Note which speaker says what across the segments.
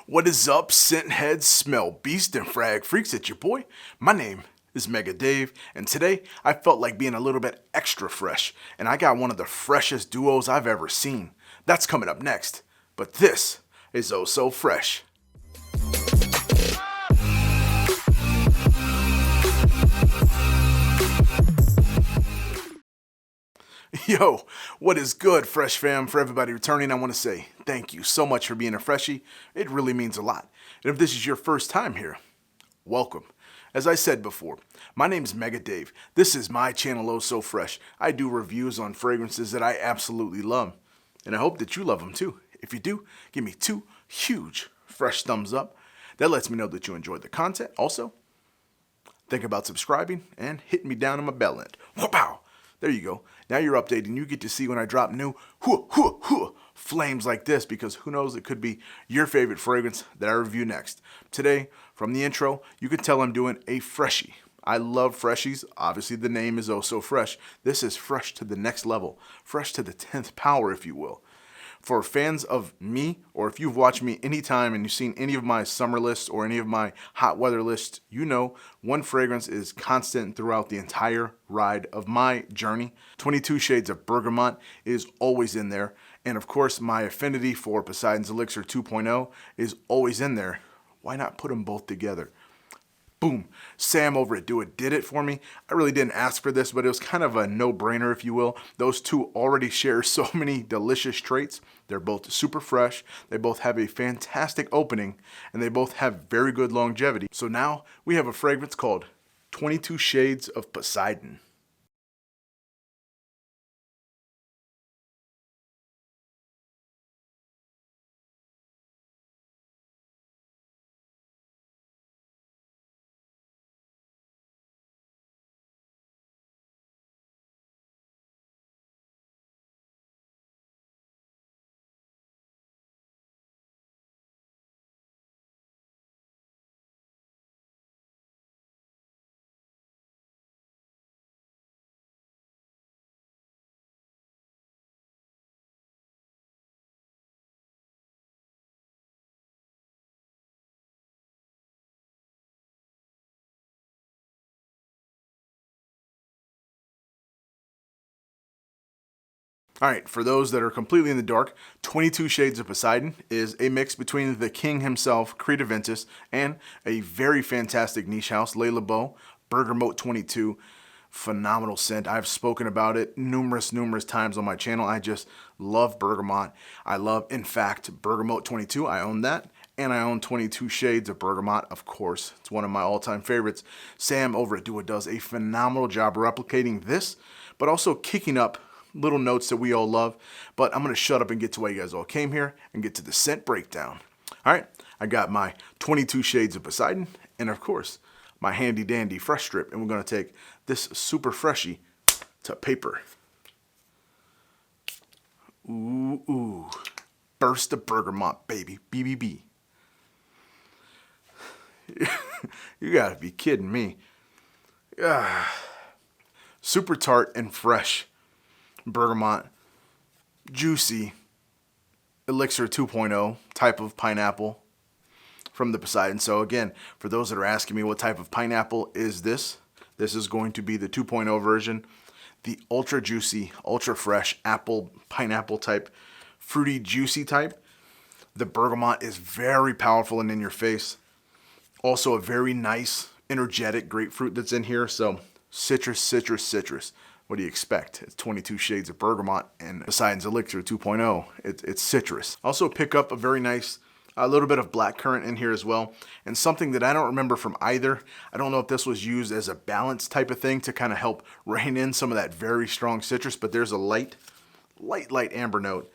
Speaker 1: What is up, scent heads, smell beast, and frag freaks? It's your boy. My name is Mega Dave, and today I felt like being a little bit extra fresh, and I got one of the freshest duos I've ever seen. That's coming up next, but this is Oh So Fraiche. Yo, what is good, Fresh fam? For everybody returning, I want to say thank you so much for being a freshie. It really means a lot. And if this is your first time here, welcome. As I said before, my name's Mega Dave. This is my channel, Oh So Fraiche. I do reviews on fragrances that I absolutely love. And I hope that you love them too. If you do, give me 2 huge fresh thumbs up. That lets me know that you enjoyed the content. Also, think about subscribing and hitting me down on my bell end. Wow! There you go. Now you're updated and you get to see when I drop new flames like this, because who knows, it could be your favorite fragrance that I review next. Today, from the intro, you can tell I'm doing a freshie. I love freshies. Obviously, the name is Oh So Fraiche. This is fresh to the next level. Fresh to the 10th power, if you will. For fans of me, or if you've watched me anytime and you've seen any of my summer lists or any of my hot weather lists, you know one fragrance is constant throughout the entire ride of my journey. 22 Shades of Bergamote is always in there. And of course, my affinity for Poseidon's Elixir 2.0 is always in there. Why not put them both together? Boom. Sam over at Do It did it for me. I really didn't ask for this, but it was kind of a no-brainer, if you will. Those two already share so many delicious traits. They're both super fresh. They both have a fantastic opening, and they both have very good longevity. So now we have a fragrance called 22 Shades of Poseidon. All right, for those that are completely in the dark, 22 Shades of Poseidon is a mix between the king himself, Aventus, and a very fantastic niche house, Labo, Bergamote 22. Phenomenal scent. I've spoken about it numerous times on my channel. I just love Bergamote. I love, in fact, Bergamote 22. I own that. And I own 22 Shades of Bergamote, of course. It's one of my all-time favorites. Sam over at Do It does a phenomenal job replicating this, but also kicking up little notes that we all love. But I'm going to shut up and get to why you guys all came here and get to the scent breakdown. All right, I got my 22 Shades of Poseidon and, of course, my handy dandy fresh strip. And we're going to take this super freshie to paper. Ooh. Burst of Bergamote, baby. BBB. You gotta be kidding me. Super tart and fresh bergamot, juicy Elixir 2.0 type of pineapple from the Poseidon. So again, for those that are asking me what type of pineapple is this is going to be the 2.0 version. The ultra juicy, ultra fresh apple, pineapple type, fruity, juicy type. The bergamot is very powerful and in your face. Also a very nice, energetic grapefruit that's in here. So citrus. What do you expect? It's 22 Shades of Bergamote and Poseidon's Elixir 2.0. It's citrus. Also pick up a very nice, a little bit of blackcurrant in here as well. And something that I don't remember from either. I don't know if this was used as a balance type of thing to kind of help rein in some of that very strong citrus, but there's a light amber note.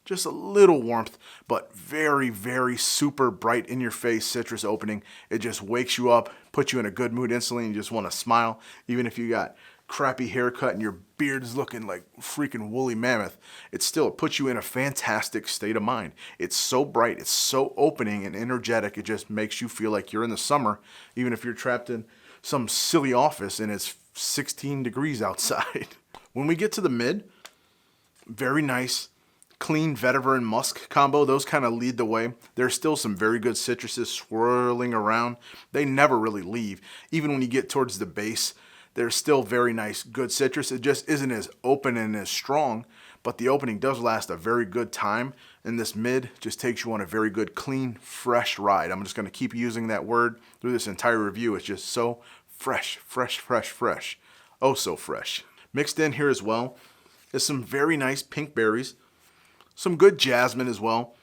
Speaker 1: Just a little warmth, but very super bright in your face citrus opening. It just wakes you up, puts you in a good mood instantly, and you just want to smile. Even if you got crappy haircut and your beard is looking like freaking woolly mammoth, it still puts you in a fantastic state of mind. It's so bright, it's so opening and energetic, it just makes you feel like you're in the summer, even if you're trapped in some silly office and it's 16 degrees outside. When we get to the mid, very nice, clean vetiver and musk combo, those kind of lead the way. There's still some very good citruses swirling around. They never really leave. Even when you get towards the base, there's still very nice, good citrus. It just isn't as open and as strong, but the opening does last a very good time. And this mid just takes you on a very good, clean, fresh ride. I'm just going to keep using that word through this entire review. It's just so fresh, fresh, fresh, fresh. Oh, so fresh. Mixed in here as well is some very nice pink berries, some good jasmine as well.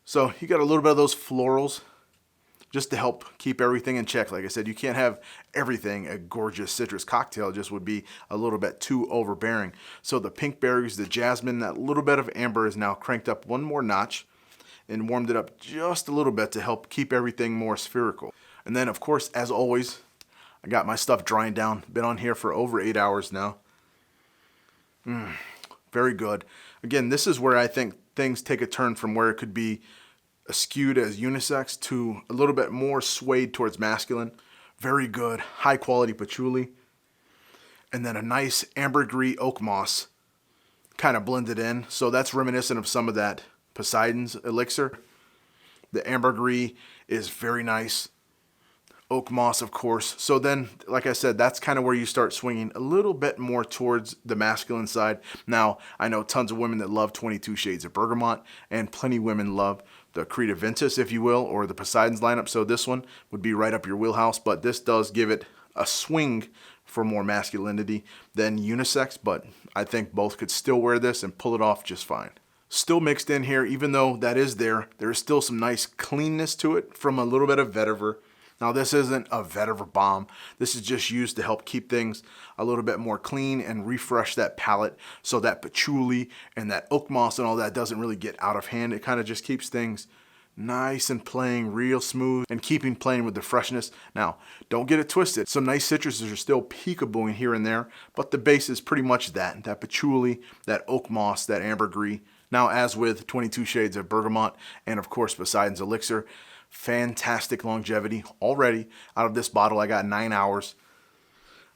Speaker 1: So you got a little bit of those florals just to help keep everything in check. Like I said, you can't have everything a gorgeous citrus cocktail. It just would be a little bit too overbearing. So the pink berries, the jasmine, that little bit of amber is now cranked up one more notch and warmed it up just a little bit to help keep everything more spherical. And then, of course, as always, I got my stuff drying down. Been on here for over 8 hours now. Very good. Again, this is where I think things take a turn from where it could be skewed as unisex to a little bit more swayed towards masculine. Very good, high quality patchouli. And then a nice ambergris oak moss kind of blended in. So that's reminiscent of some of that Poseidon's elixir. The ambergris is very nice. Oak moss, of course. So then, like I said, that's kind of where you start swinging a little bit more towards the masculine side. Now, I know tons of women that love 22 Shades of Bergamote, and plenty of women love the Creed Aventus, if you will, or the Poseidon's lineup. So this one would be right up your wheelhouse, but this does give it a swing for more masculinity than unisex, but I think both could still wear this and pull it off just fine. Still mixed in here, even though that is there is still some nice cleanness to it from a little bit of vetiver. Now, this isn't a vetiver bomb. This is just used to help keep things a little bit more clean and refresh that palette so that patchouli and that oak moss and all that doesn't really get out of hand. It kind of just keeps things nice and playing real smooth and keeping playing with the freshness. Now, don't get it twisted. Some nice citruses are still peekabooing here and there, but the base is pretty much that patchouli, that oak moss, that ambergris. Now, as with 22 Shades of Bergamote and, of course, Poseidon's Elixir, fantastic longevity already. Out of this bottle, I got 9 hours.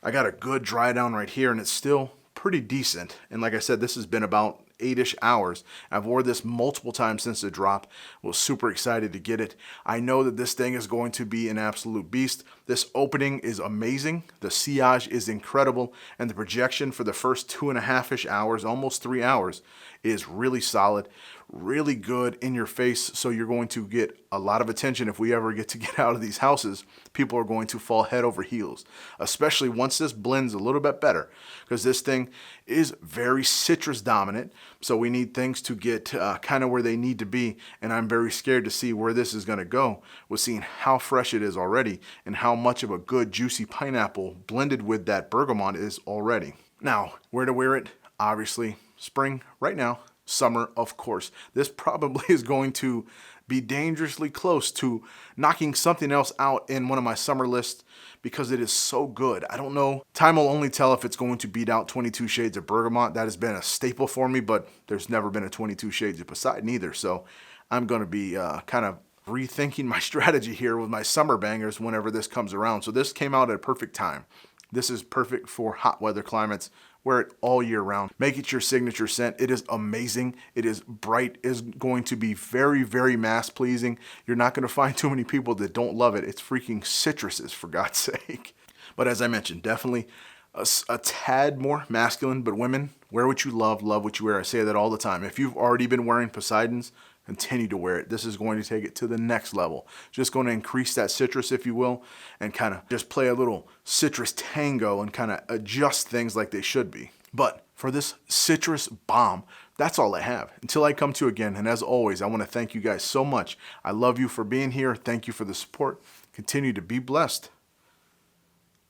Speaker 1: I got a good dry down right here, and it's still pretty decent. And like I said, this has been about 8-ish hours. I've wore this multiple times since the drop. Was super excited to get it. I know that this thing is going to be an absolute beast. This opening is amazing. The sillage is incredible. And the projection for the first 2.5-ish hours, almost 3 hours, is really solid, really good in your face. So you're going to get a lot of attention if we ever get to get out of these houses. People are going to fall head over heels, especially once this blends a little bit better, because this thing is very citrus dominant. So we need things to get kind of where they need to be. And I'm very scared to see where this is going to go with seeing how fresh it is already and how much of a good juicy pineapple blended with that bergamot is already. Now, where to wear it? Obviously, spring right now, summer, of course. This probably is going to be dangerously close to knocking something else out in one of my summer lists because it is so good. I don't know. Time will only tell if it's going to beat out 22 Shades of Bergamote. That has been a staple for me, but there's never been a 22 Shades of Poseidon either. So I'm going to be kind of rethinking my strategy here with my summer bangers whenever this comes around. So this came out at a perfect time. This is perfect for hot weather climates. Wear it all year round. Make it your signature scent. It is amazing. It is bright. It is going to be very, very mass pleasing. You're not going to find too many people that don't love it. It's freaking citruses, for God's sake. But as I mentioned, definitely a tad more masculine, but women, wear what you love what you wear. I say that all the time. If you've already been wearing Poseidons, continue to wear it. This is going to take it to the next level. Just going to increase that citrus, if you will, and kind of just play a little citrus tango and kind of adjust things like they should be. But for this citrus bomb, that's all I have. Until I come to you again, and as always, I want to thank you guys so much. I love you for being here. Thank you for the support. Continue to be blessed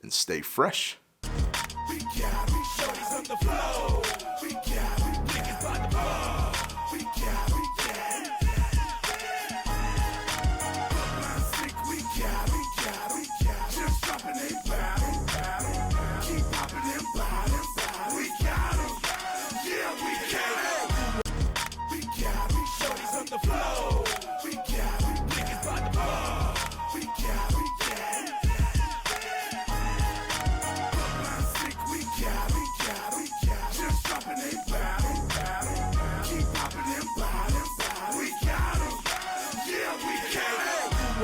Speaker 1: and stay fresh.